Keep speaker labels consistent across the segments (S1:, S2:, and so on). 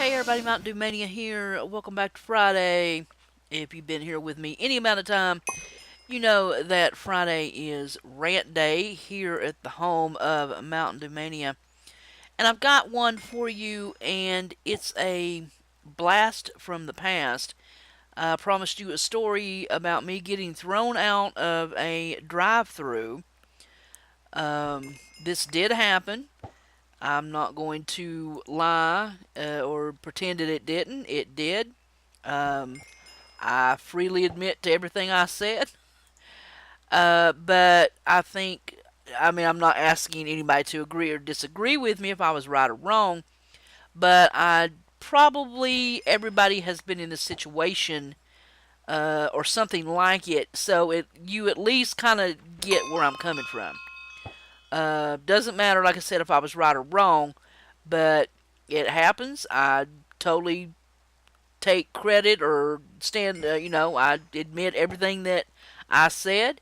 S1: Hey everybody, Mntdewmania here. Welcome back to Friday. If you've been here with me any amount of time, you know that Friday is rant day here at the home of Mntdewmania. And I've got one for you, and it's a blast from the past. I promised you a story about me getting thrown out of a drive-thru. This did happen. I'm not going to lie or pretend that it didn't. It did. Um, I freely admit to everything I said. But I'm not asking anybody to agree or disagree with me if I was right or wrong. But probably everybody has been in this situation or something like it. So you at least kind of get where I'm coming from. Doesn't matter, like I said, if I was right or wrong, but it happens. I totally take credit or stand, I admit everything that I said.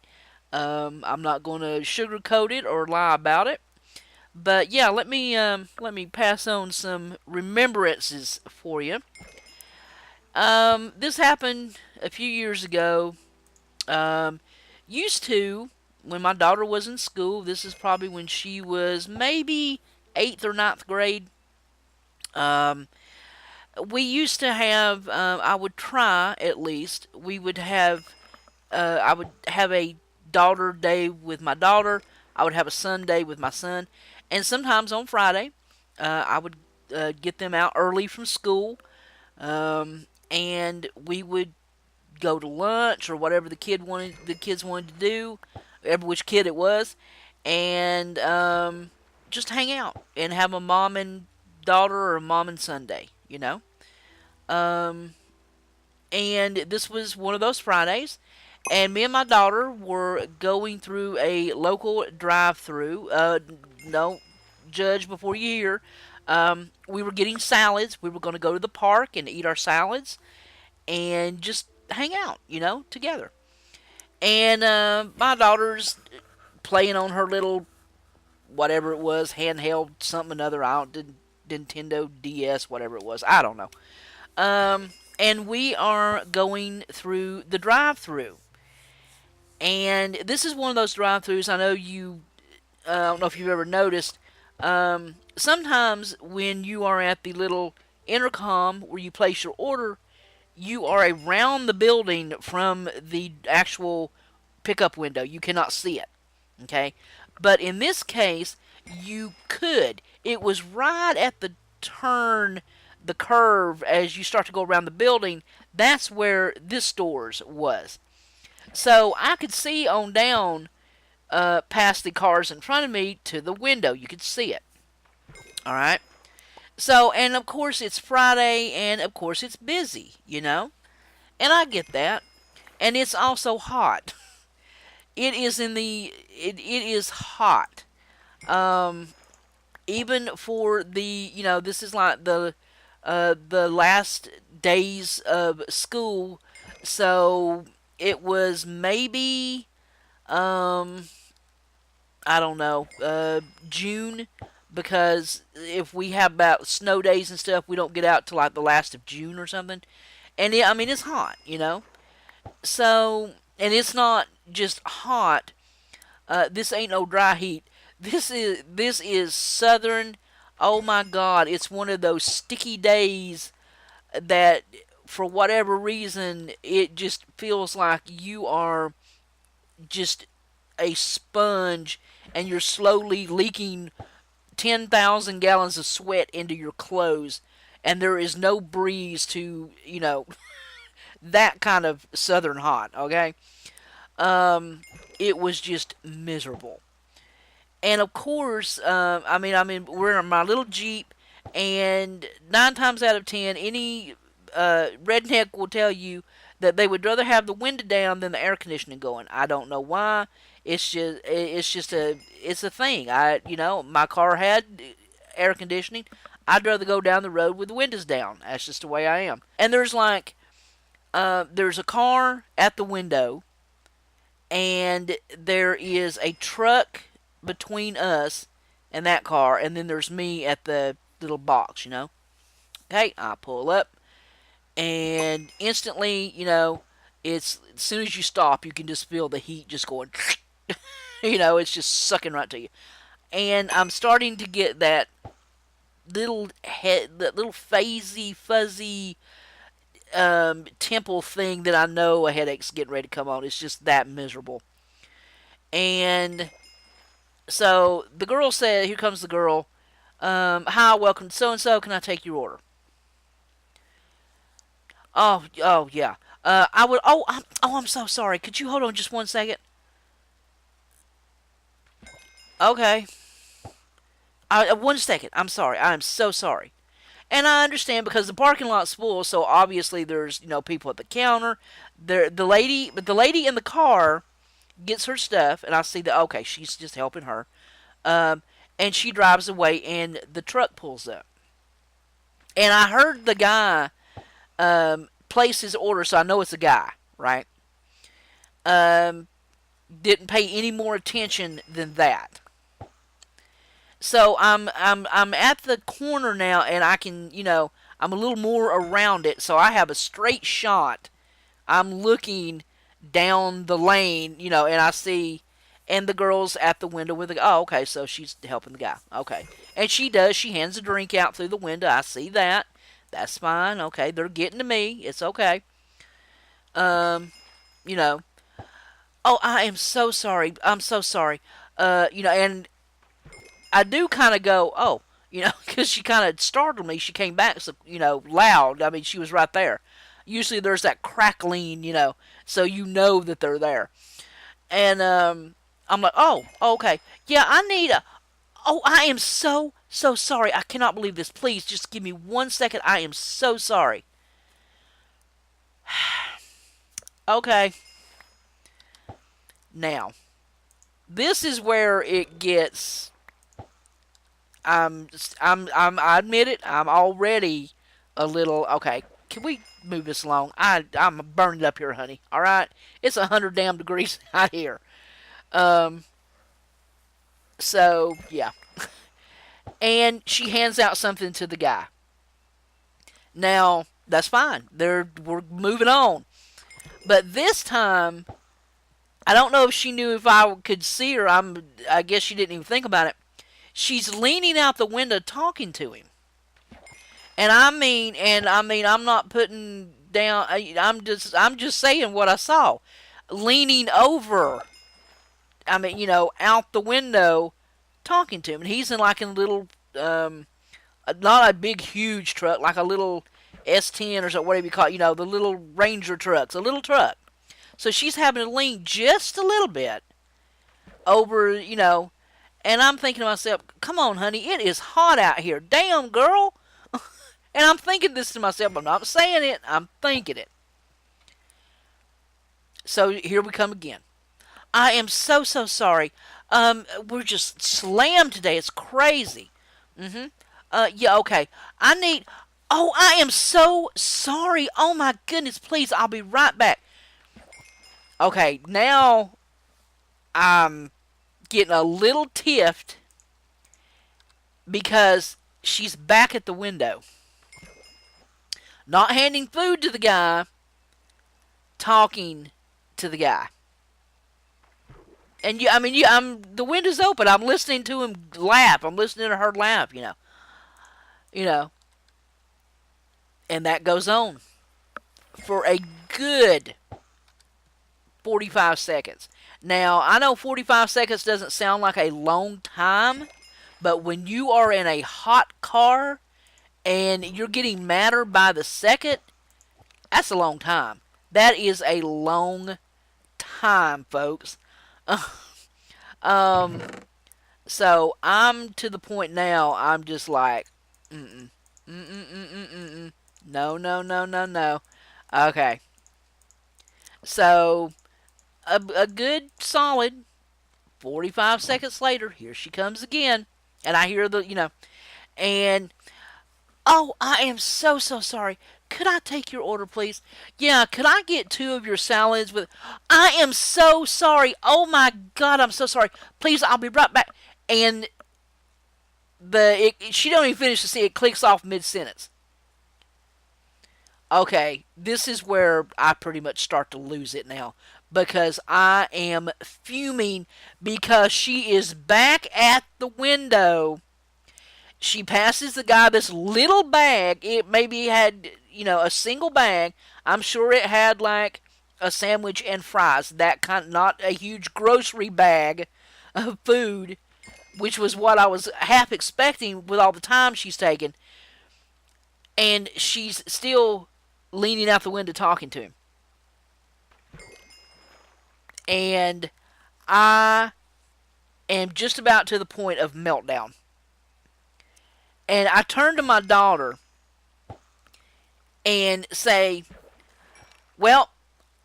S1: I'm not going to sugarcoat it or lie about it. But yeah, let me pass on some remembrances for you. This happened a few years ago. Um, used to when my daughter was in school. This is probably when she was maybe eighth or ninth grade. Um, we used to have. I would try at least. We would have. I would have a daughter day with my daughter. I would have a son day with my son, and sometimes on Friday, I would get them out early from school, and we would go to lunch or whatever the kids wanted to do, whatever which kid it was, and just hang out and have a mom and daughter or a mom and son day, Um, and this was one of those Fridays, and me and my daughter were going through a local drive-through. No, judge before you hear. We were getting salads. We were going to go to the park and eat our salads and just hang out, together. And my daughter's playing on her little whatever it was, handheld something or another. I don't Nintendo DS, whatever it was. I don't know. And we are going through the drive-through, and this is one of those drive-throughs. I know you. I don't know if you've ever noticed. Sometimes when you are at the little intercom where you place your order, you are around the building from the actual pickup window. You cannot see it. Okay? But in this case, you could. It was right at the turn, the curve as you start to go around the building. That's where this store's was. So I could see on down past the cars in front of me to the window. You could see it. All right? So, and of course it's Friday, and of course it's busy. And I get that. And it's also hot. It is hot. Um, Even for this is like the last days of school, so it was maybe um, I don't know, June, because if we have about snow days and stuff, we don't get out till like the last of June or something. And I mean, it's hot. So, and it's not just hot. This ain't no dry heat. This is southern. Oh my God! It's one of those sticky days that, for whatever reason, it just feels like you are just a sponge, and you're slowly leaking 10,000 gallons of sweat into your clothes, and there is no breeze to that kind of southern hot. Okay. It was just miserable. And of course, we're in my little Jeep, and 9 times out of 10, any redneck will tell you that they would rather have the window down than the air conditioning going. I don't know why. It's a thing. My car had air conditioning. I'd rather go down the road with the windows down. That's just the way I am. And there's a car at the window, and there is a truck between us and that car, and then there's me at the little box. Okay, I pull up, and instantly, it's as soon as you stop, you can just feel the heat just going. It's just sucking right to you. And I'm starting to get that little phasey, fuzzy temple thing that I know a headache's getting ready to come on. It's just that miserable. And so the girl said, "Here comes the girl. Hi, welcome to so and so. Can I take your order?" Oh yeah. I would. I'm so sorry. Could you hold on just 1 second? Okay. 1 second. I'm sorry. I am so sorry. And I understand because the parking lot's full, so obviously there's people at the counter. But the lady in the car gets her stuff, and I see that okay, she's just helping her. Um, and she drives away, and the truck pulls up, and I heard the guy place his order, so I know it's a guy, right? Um, didn't pay any more attention than that. So I'm at the corner now, and I can I'm a little more around it, so I have a straight shot. I'm looking down the lane, and I see, and the girl's at the window with the. Oh, okay, so she's helping the guy. Okay, and she does. She hands a drink out through the window. I see that. That's fine. Okay, they're getting to me. It's okay. Um, you know. Oh, I am so sorry. I'm so sorry. And I do kind of go, oh, because she kind of startled me. She came back, so, loud. I mean, she was right there. Usually there's that crackling, so you know that they're there. And I'm like, oh, okay. Yeah, I need a. Oh, I am so, so sorry. I cannot believe this. Please, just give me 1 second. I am so sorry. Okay. Now, this is where it gets. I admit it. I'm already a little. Okay, can we move this along? I'm burning up here, honey. All right, it's 100 damn degrees out here. Um. So yeah, and she hands out something to the guy. Now that's fine. We're moving on. But this time, I don't know if she knew if I could see her. I guess she didn't even think about it. She's leaning out the window talking to him. And I mean, I'm not putting down. I'm just saying what I saw. Leaning over. I mean, out the window, talking to him, and he's in like a little, not a big, huge truck, like a little S10 or so, whatever you call it. The little Ranger trucks, a little truck. So she's having to lean just a little bit over, and I'm thinking to myself, come on, honey, it is hot out here. Damn, girl. And I'm thinking this to myself. I'm not saying it. I'm thinking it. So here we come again. I am so, so sorry. We're just slammed today. It's crazy. Mm-hmm. Yeah, okay. I need... Oh, I am so sorry. Oh, my goodness. Please, I'll be right back. Okay, now I'm getting a little tiffed because she's back at the window. Not handing food to the guy, talking to the guy. And the window's open. I'm listening to him laugh. I'm listening to her laugh, You know. And that goes on for a good 45 seconds. Now, I know 45 seconds doesn't sound like a long time, but when you are in a hot car and you're getting madder by the second, that's a long time. That is a long time, folks. um, so I'm to the point now. I'm just like, mm-mm, mm-mm, mm-mm, mm-mm. No, no, no, no, no. Okay. So a good solid 45 seconds later, here she comes again, and I hear and oh, I am so, so sorry. Could I take your order, please? Yeah, could I get 2 of your salads with... I am so sorry. Oh, my God, I'm so sorry. Please, I'll be right back. And she don't even finish to see it clicks off mid-sentence. Okay, this is where I pretty much start to lose it now because I am fuming because she is back at the window. She passes the guy this little bag. It maybe had, a single bag. I'm sure it had like a sandwich and fries. That kind, not a huge grocery bag of food, which was what I was half expecting with all the time she's taken. And she's still leaning out the window talking to him. And I am just about to the point of meltdown. And I turn to my daughter and say, well,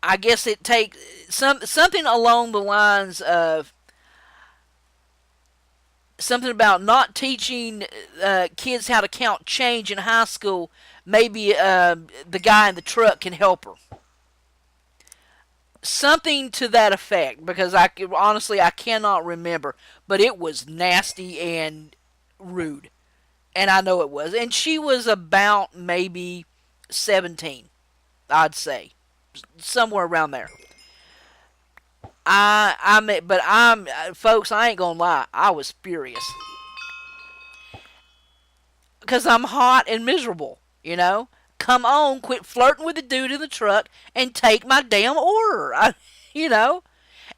S1: I guess it takes something along the lines of something about not teaching kids how to count change in high school. Maybe the guy in the truck can help her. Something to that effect, because honestly I cannot remember, but it was nasty and rude, and I know it was. And she was about maybe 17, I'd say, somewhere around there. But folks, I ain't gonna lie, I was furious because I'm hot and miserable. Come on, quit flirting with the dude in the truck and take my damn order. You know.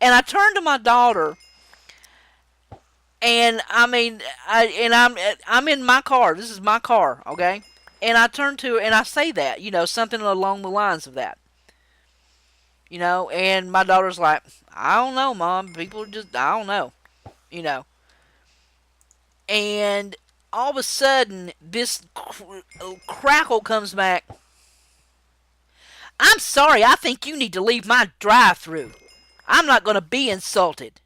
S1: And I turned to my daughter, and I'm in my car. This is my car, okay? And I turn to her and I say that, something along the lines of that. And my daughter's like, I don't know, Mom. People just, I don't know, you know. And all of a sudden, this crackle comes back. I'm sorry, I think you need to leave my drive-thru. I'm not going to be insulted.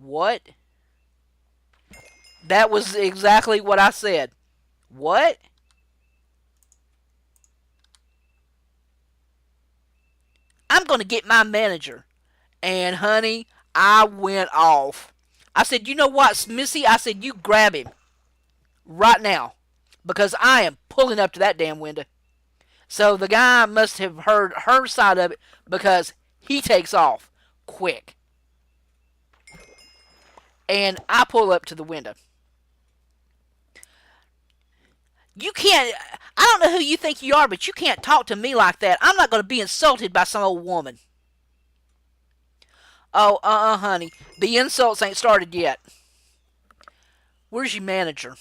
S1: What? That was exactly what I said. What? I'm going to get my manager. And honey, I went off. I said, you know what, Missy? I said, you grab him right now, because I am pulling up to that damn window. So the guy must have heard her side of it, because he takes off quick. And I pull up to the window. You can't, I don't know who you think you are, but you can't talk to me like that. I'm not going to be insulted by some old woman. Oh, honey. The insults ain't started yet. Where's your manager?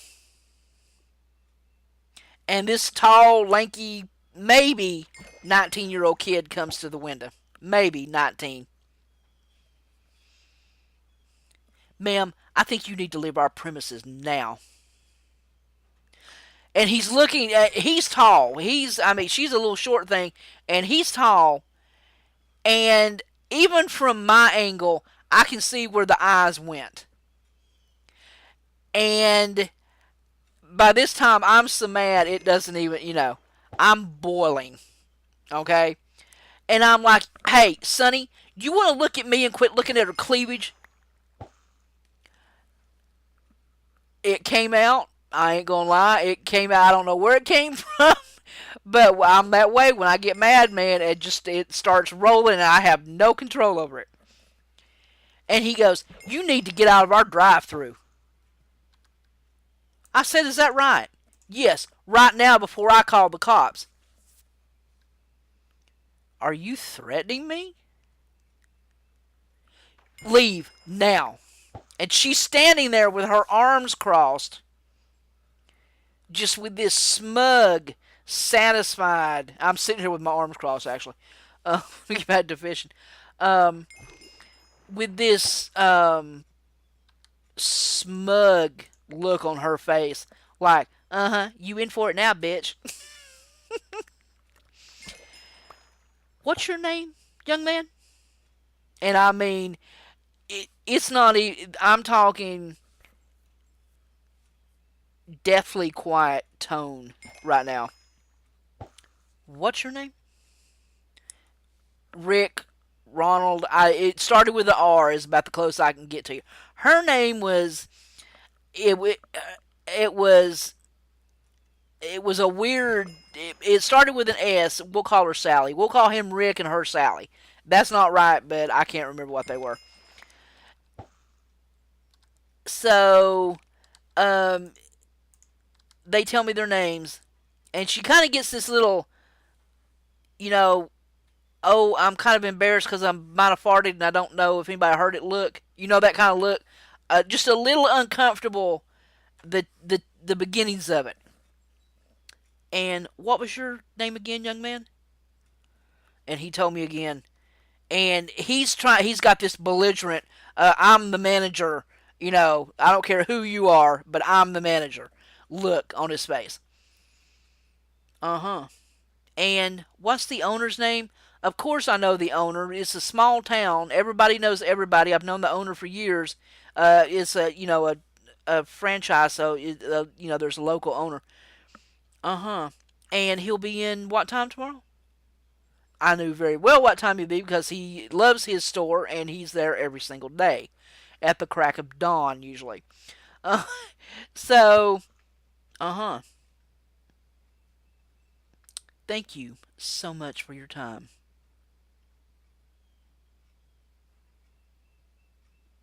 S1: And this tall, lanky, maybe 19-year-old kid comes to the window. Maybe 19. Ma'am, I think you need to leave our premises now. And he's looking at, he's tall. She's a little short thing, and he's tall. And even from my angle, I can see where the eyes went. And by this time, I'm so mad, it doesn't even, I'm boiling. Okay? And I'm like, hey, Sonny, you want to look at me and quit looking at her cleavage? It came out. I ain't gonna lie. It came out. I don't know where it came from. But I'm that way. When I get mad, man, it starts rolling and I have no control over it. And he goes, you need to get out of our drive-thru. I said, is that right? Yes, right now before I call the cops. Are you threatening me? Leave now. And she's standing there with her arms crossed, just with this smug, satisfied. I'm sitting here with my arms crossed, actually. Let me get back to fishing. With this smug look on her face, like, you in for it now, bitch. What's your name, young man? And I mean, it's not even, I'm talking deathly quiet tone right now. What's your name? Rick, Ronald. It started with an R. Is about the closest I can get to you. Her name was. It was it was a weird. It started with an S. We'll call her Sally. We'll call him Rick and her Sally. That's not right, but I can't remember what they were. So, um, they tell me their names, and she kind of gets this little, you know, oh, I'm kind of embarrassed because I might have farted and I don't know if anybody heard it. Look, that kind of look, just a little uncomfortable. The beginnings of it. And what was your name again, young man? And he told me again. And He's got this belligerent. I'm the manager. I don't care who you are, but I'm the manager. Look on his face. Uh huh. And what's the owner's name? Of course, I know the owner. It's a small town. Everybody knows everybody. I've known the owner for years. It's a franchise, so there's a local owner. Uh huh. And he'll be in what time tomorrow? I knew very well what time he'd be because he loves his store and he's there every single day at the crack of dawn, usually. Uh, so, uh huh. Thank you so much for your time.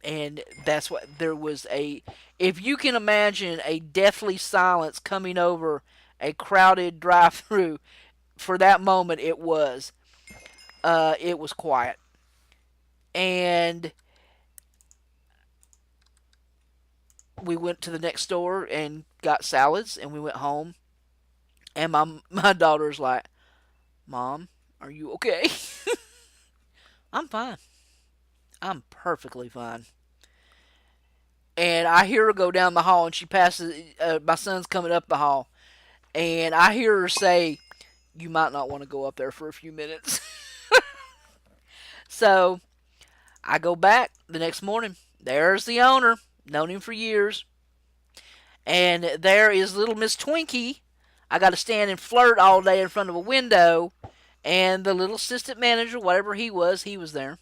S1: And that's what there was a. If you can imagine a deathly silence coming over a crowded drive-through, for that moment it was quiet. And we went to the next store and got salads, and we went home. And my daughter's like, "Mom, are you okay?" I'm fine. I'm perfectly fine. And I hear her go down the hall, and she passes. My son's coming up the hall, and I hear her say, "You might not want to go up there for a few minutes." So I go back the next morning. There's the owner. Known him for years. And there is little Miss Twinkie. I got to stand and flirt all day in front of a window. And the little assistant manager, whatever he was there.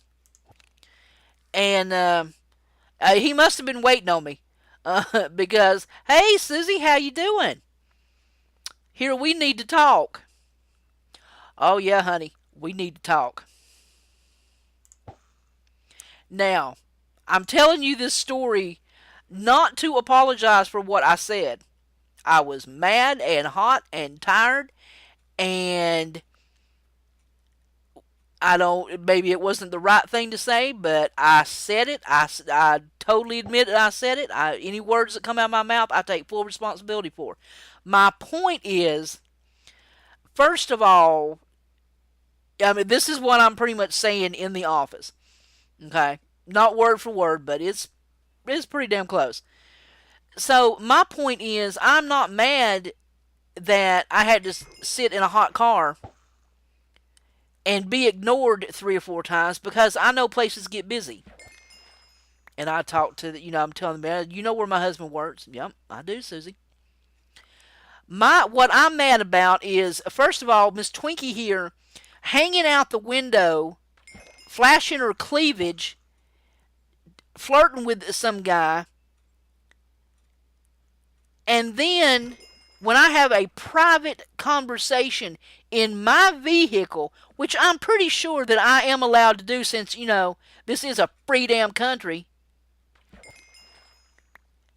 S1: And he must have been waiting on me. Because, hey, Susie, how you doing? Here, we need to talk. Oh, yeah, honey, we need to talk. Now, I'm telling you this story not to apologize for what I said. I was mad and hot and tired, and I don't, maybe it wasn't the right thing to say, but I said it. I totally admit that I said it. Any words that come out of my mouth, I take full responsibility for. My point is, first of all, I mean, this is what I'm pretty much saying in the office. Okay? Not word for word, but it's pretty damn close. So my point is, I'm not mad that I had to sit in a hot car and be ignored 3 or 4 times because I know places get busy. And I talk to I'm telling them, you know where my husband works? Yep, I do, Susie. What I'm mad about is, first of all, Miss Twinkie here hanging out the window, flashing her cleavage, flirting with some guy, and then when I have a private conversation in my vehicle, which I'm pretty sure that I am allowed to do since, this is a free damn country.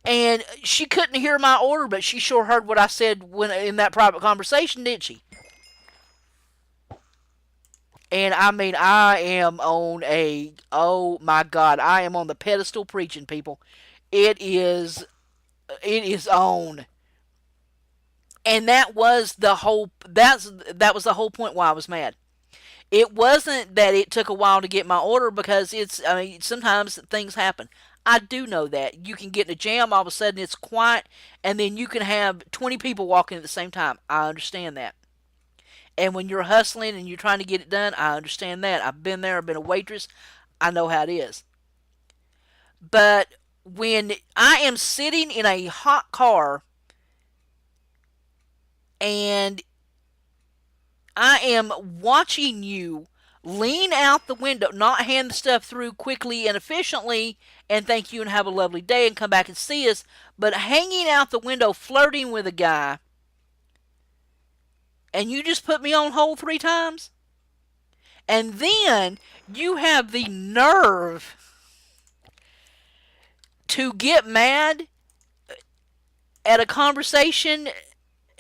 S1: And she couldn't hear my order, but she sure heard what I said when in that private conversation, didn't she? And I mean, I am on oh my God, I am on the pedestal preaching, people. It is on. And that was the whole point why I was mad. It wasn't that it took a while to get my order because I mean, sometimes things happen. I do know that. You can get in a jam, all of a sudden it's quiet, and then you can have 20 people walking at the same time. I understand that. And when you're hustling and you're trying to get it done, I understand that. I've been there, I've been a waitress. I know how it is. But when I am sitting in a hot car and I am watching you lean out the window, not hand the stuff through quickly and efficiently, and thank you and have a lovely day and come back and see us, but hanging out the window flirting with a guy and you just put me on hold 3 times? And then you have the nerve to get mad at a conversation.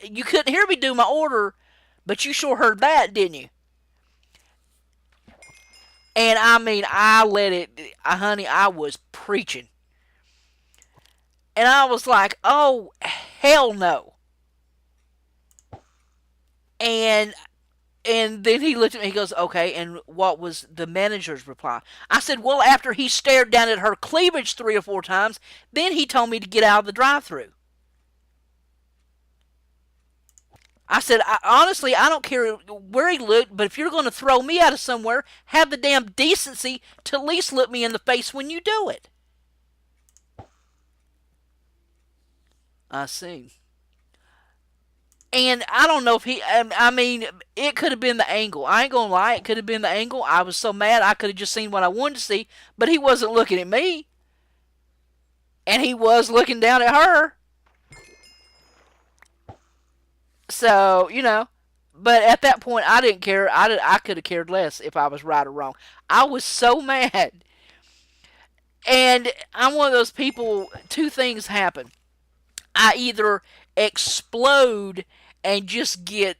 S1: You couldn't hear me do my order, but you sure heard that, didn't you? And I mean, I let it, honey, I was preaching. And I was like, oh, hell no. And then he looked at me, he goes, okay, and what was the manager's reply? I said, well, after he stared down at her cleavage 3 or 4 times, then he told me to get out of the drive-thru. I said, honestly, I don't care where he looked, but if you're going to throw me out of somewhere, have the damn decency to at least look me in the face when you do it. I see. And I don't know if I mean, it could have been the angle. I ain't going to lie, it could have been the angle. I was so mad, I could have just seen what I wanted to see, but he wasn't looking at me. And he was looking down at her. So, but at that point, I didn't care. I could have cared less if I was right or wrong. I was so mad. And I'm one of those people, two things happen. I either explode and just get,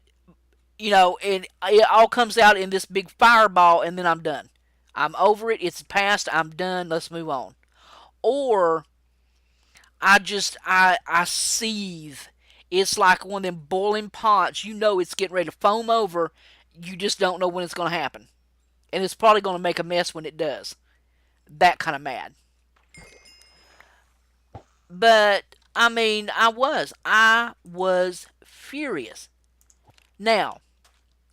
S1: and it all comes out in this big fireball, and then I'm done. I'm over it. It's past. I'm done. Let's move on. Or I seethe. It's like one of them boiling pots. You know it's getting ready to foam over. You just don't know when it's going to happen. And it's probably going to make a mess when it does. That kind of mad. But, I mean, I was furious. Now,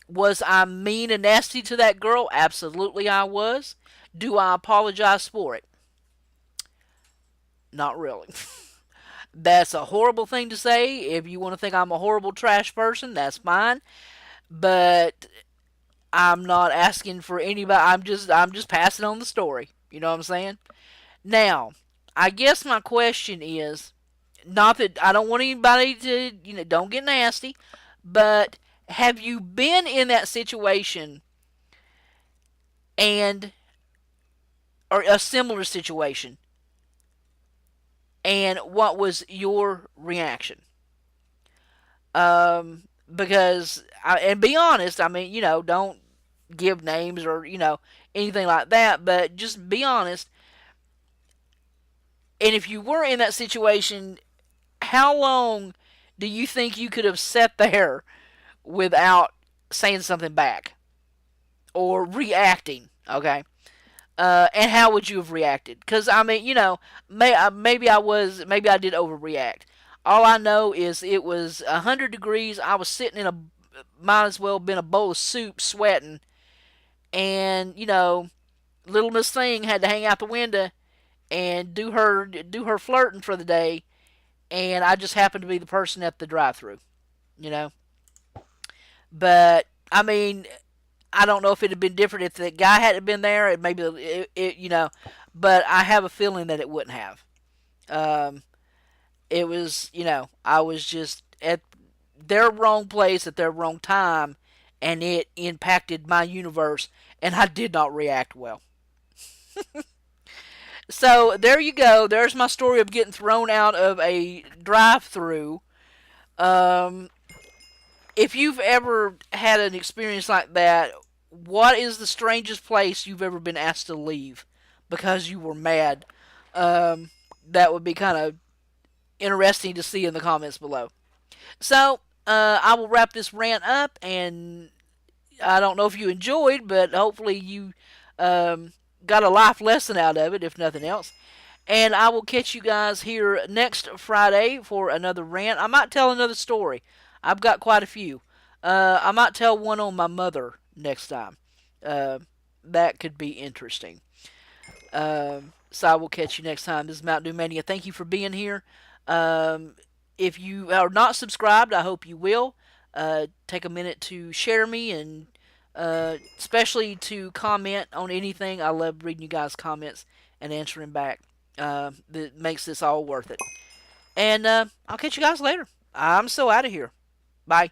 S1: was I mean and nasty to that girl? Absolutely I was. Do I apologize for it? Not really. That's a horrible thing to say. If you want to think I'm a horrible trash person, that's fine. But I'm not asking for anybody. I'm just passing on the story. You know what I'm saying? Now, I guess my question is, not that I don't want anybody to, don't get nasty, but have you been in that situation and or a similar situation, and what was your reaction? Because and be honest, I mean, don't give names or anything like that, but just be honest. And if you were in that situation, how long do you think you could have sat there without saying something back or reacting? Okay. And how would you have reacted? Because I mean, maybe I did overreact. All I know is it was 100 degrees. I was sitting in might as well been a bowl of soup, sweating, and little Miss Thing had to hang out the window and do her flirting for the day, and I just happened to be the person at the drive-thru, you know. But I mean, I don't know if it had been different if the guy hadn't been there. It maybe but I have a feeling that it wouldn't have. Um, it was, I was just at their wrong place at their wrong time, and it impacted my universe, and I did not react well. So there you go. There's my story of getting thrown out of a drive-through. Um, if you've ever had an experience like that, what is the strangest place you've ever been asked to leave because you were mad? That would be kind of interesting to see in the comments below. So, I will wrap this rant up, and I don't know if you enjoyed, but hopefully you got a life lesson out of it, if nothing else. And I will catch you guys here next Friday for another rant. I might tell another story. I've got quite a few. I might tell one on my mother next time. Uh, that could be interesting. So I will catch you next time. This is Mntdewmania. Thank you for being here. If you are not subscribed, I hope you will. Take a minute to share me and especially to comment on anything. I love reading you guys' comments and answering back. That makes this all worth it. And I'll catch you guys later. I'm so out of here. Bye.